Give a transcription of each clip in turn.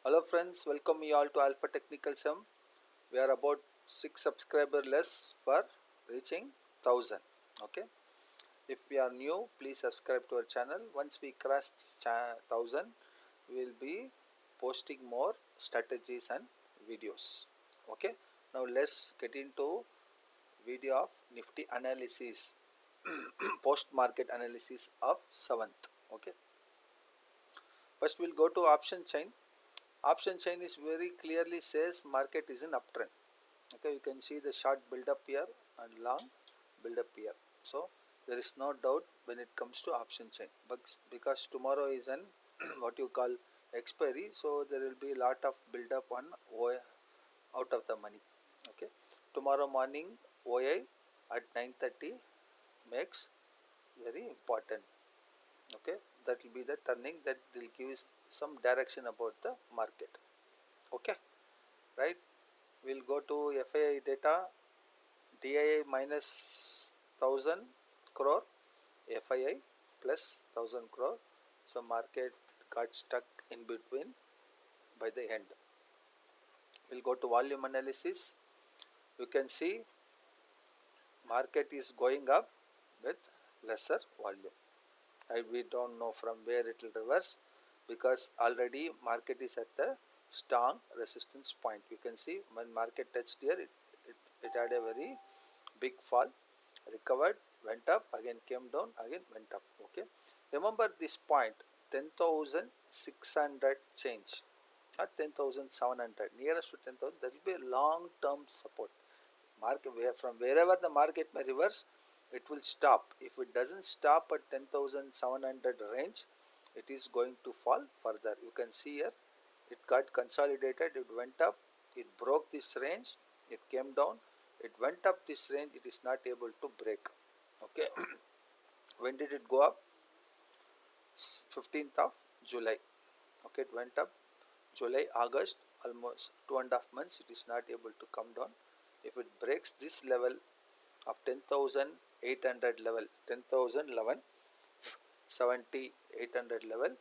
Hello friends, welcome you all to Alpha Technical Sem. We are about 6 subscriber less for reaching 1000. Okay. If we are new, please subscribe to our channel. Once we cross 1000, we will be posting more strategies and videos. Okay. Now let's get into video of Nifty analysis, post market analysis of 7th. Okay. First we'll go to option chain. Option chain is very clearly says market is in uptrend. Okay, you can see the short build up here and long build up here. So there is no doubt when it comes to option chain, but because tomorrow is an what you call expiry, so there will be a lot of build up on OI out of the money. Okay, tomorrow morning OI at 9:30 makes very important. Okay, that will be the turning that will give some direction about the market. Okay, right. We'll go to FII data. DII minus 1000 crore, FII plus 1000 crore. So market got stuck in between by the end. We'll go to volume analysis. You can see market is going up with lesser volume. We don't know from where it will reverse, because already market is at the strong resistance point. You can see when market touched here, it had a very big fall, recovered, went up, again came down, again went up. Okay, remember this point 10,600 change, not 10,700, nearest to 10,000. That will be a long term support. Market from wherever the market may reverse, it will stop. If it doesn't stop at 10,700 range, it is going to fall further. You can see here it got consolidated, it went up, it broke this range, it came down, it went up this range, it is not able to break. Okay. When did it go up? 15th of July. Okay, it went up July, August, almost 2.5 months, it is not able to come down. If it breaks this level of 10,800 level, 10,011, 70, 800 level,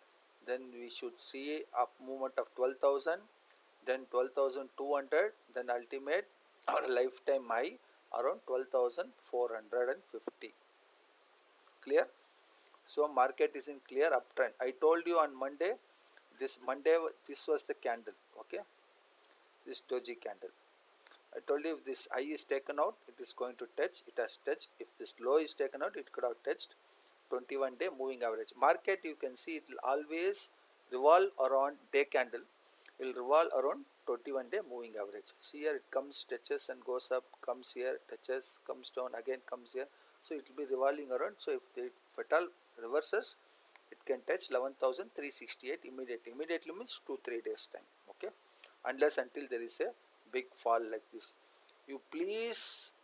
then we should see up movement of 12,000, then 12,200, then ultimate or lifetime high around 12,450. Clear? So market is in clear uptrend. I told you on Monday, this was the candle. Okay, this doji candle. I told you if this high is taken out, it is going to touch. It has touched. If this low is taken out, it could have touched 21-day moving average. Market, you can see it will always revolve around day candle. It will revolve around 21-day moving average. See here, it comes, touches and goes up, comes here, touches, comes down, again comes here. So it will be revolving around. So if at all reverses, it can touch 11,368 immediately. Immediately means 2-3 days time. Okay, unless until there is a big fall like this. You please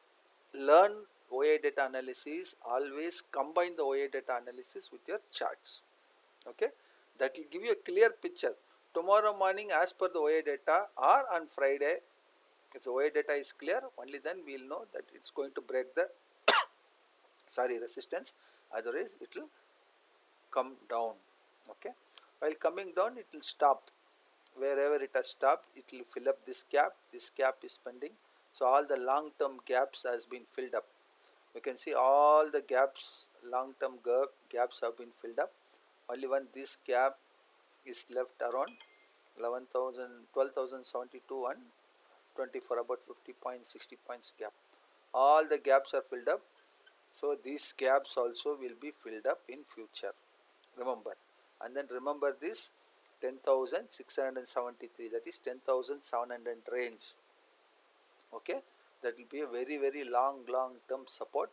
learn OA data analysis. Always combine the OA data analysis with your charts. Okay, that will give you a clear picture. Tomorrow morning, as per the OA data, or on Friday, if the OA data is clear, only then we will know that it's going to break the resistance. Otherwise, it will come down. Okay, while coming down, it will stop. Wherever it has stopped, it will fill up this gap. This gap is pending. So all the long term gaps has been filled up. You can see all the gaps, long term gaps have been filled up. Only one this gap is left around 11,000, 12,072 and 24, about 50 points, 60 points gap. All the gaps are filled up. So these gaps also will be filled up in future. Remember, and then remember this 10,673, that is 10,700 range. Okay, that will be a very long term support.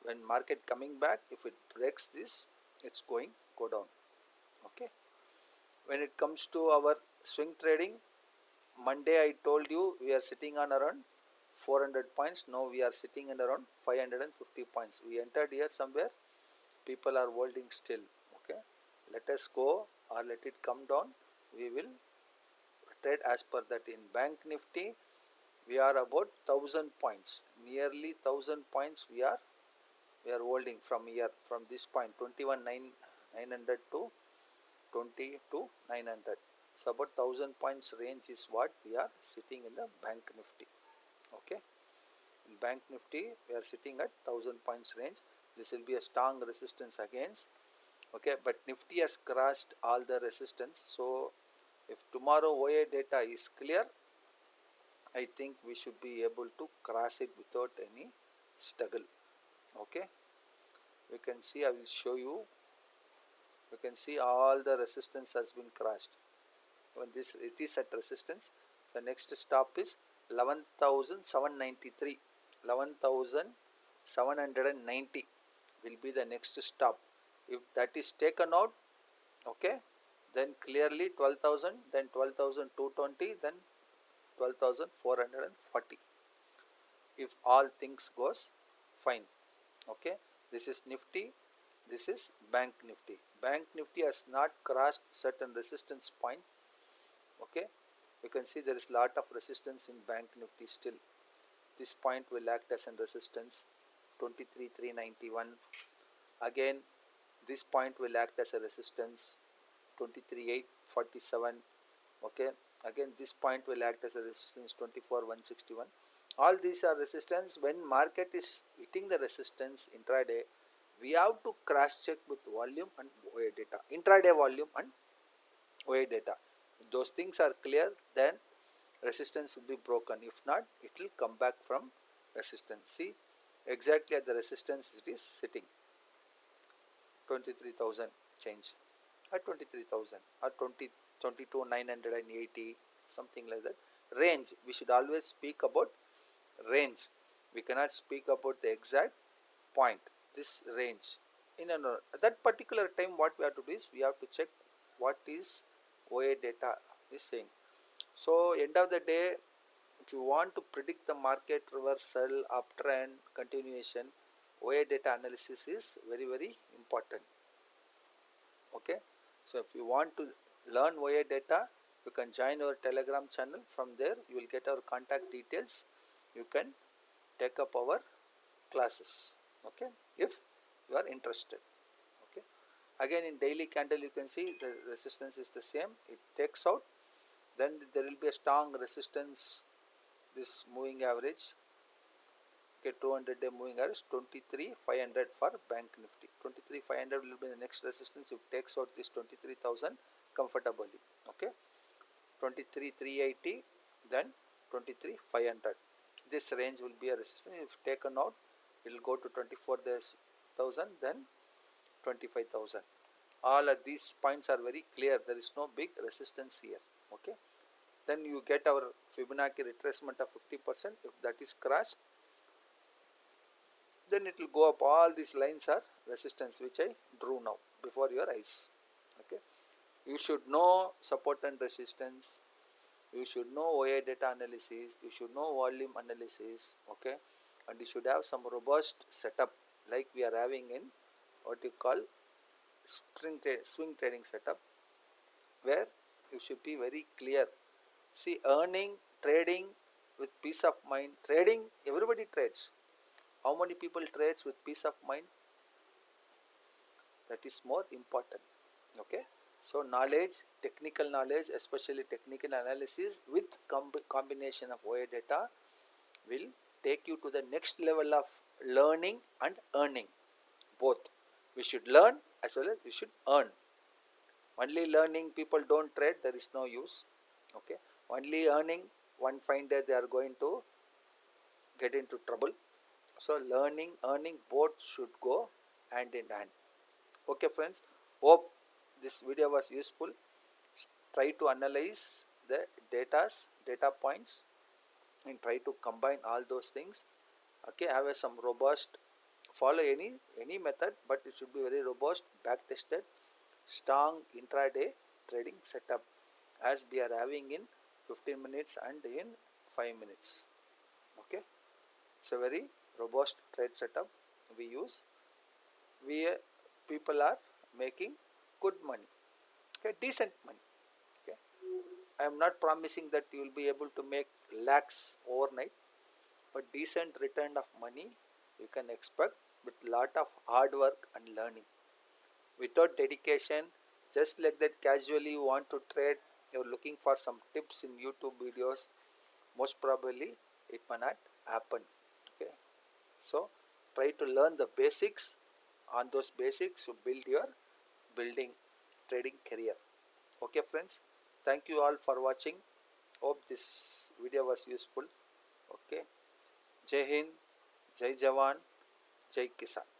When market coming back, if it breaks this, it's go down. Okay, when it comes to our swing trading, Monday I told you we are sitting on around 400 points. Now we are sitting at around 550 points. We entered here somewhere, people are holding still. Okay, let us go or let it come down. We will trade as per that. In Bank Nifty, we are about 1000 points, nearly 1000 points we are holding from here, from this point 21,900 to 22,900. So about 1000 points range is what we are sitting in the Bank Nifty. Okay, in Bank Nifty we are sitting at 1000 points range. This will be a strong resistance against. Okay, but Nifty has crossed all the resistance. So if tomorrow OA data is clear, I think we should be able to cross it without any struggle. Okay, we can see, I will show you. You can see all the resistance has been crossed. When this it is at resistance, the next stop is 11,793. 11,790 will be the next stop. If that is taken out, okay, then clearly 12,000, then 12,220, then 12,440. If all things goes fine. Okay, this is Nifty, this is Bank Nifty. Bank Nifty has not crossed certain resistance point. Okay, you can see there is lot of resistance in Bank Nifty still. This point will act as a resistance, 23,391. Again, this point will act as a resistance, 23,847. Okay, again this point will act as a resistance, 24,161. All these are resistance. When market is hitting the resistance intraday, we have to cross check with volume and OA data, intraday volume and OA data. If those things are clear, then resistance will be broken. If not, it will come back from resistance. See, exactly at the resistance it is sitting, 23,000 change, at 23,000 or 22,980, something like that. Range, we should always speak about range. We cannot speak about the exact point. This range, at that particular time, what we have to do is we have to check what is OA data is saying. So end of the day, if you want to predict the market reversal, uptrend, continuation, OA data analysis is very, very important. Okay, so if you want to learn OA data, you can join our Telegram channel. From there you will get our contact details. You can take up our classes. Okay, if you are interested. Okay, again in daily candle you can see the resistance is the same. It takes out, then there will be a strong resistance, this moving average. Okay, 200-day moving average, 23,500 for Bank Nifty. 23,500 will be the next resistance if it takes out this 23,000 comfortably. Okay, 23,380, then 23,500. This range will be a resistance. If taken out, it will go to 24,000, then 25,000. All of these points are very clear. There is no big resistance here. Okay, then you get our Fibonacci retracement of 50%. If that is crossed, then it will go up. All these lines are resistance which I drew now before your eyes. Okay, you should know support and resistance. You should know OA data analysis. You should know volume analysis. Okay, and you should have some robust setup like we are having in what you call swing trading setup, where you should be very clear. See, earning, trading with peace of mind. Trading, everybody trades. How many people trades with peace of mind? That is more important. Okay, so knowledge, technical knowledge, especially technical analysis with combination of OA data will take you to the next level of learning and earning. Both. We should learn as well as we should earn. Only learning, people don't trade, there is no use. Okay, only earning, one fine day they are going to get into trouble. So learning, earning, both should go hand in hand. Okay friends, hope this video was useful. Try to analyze the data points and try to combine all those things. Okay, have some robust, follow any method, but it should be very robust, back tested, strong intraday trading setup as we are having in 15 minutes and in 5 minutes. Okay, it's a very robust trade setup we use. People are making good money. Okay, decent money. Okay, I am not promising that you will be able to make lakhs overnight, but decent return of money you can expect with lot of hard work and learning. Without dedication, just like that casually you want to trade, you're looking for some tips in YouTube videos, most probably it may not happen. Okay, so try to learn the basics. On those basics you build your building trading career. Okay friends, thank you all for watching. Hope this video was useful. Okay, Jai Hind, Jai Jawan, Jai Kisan.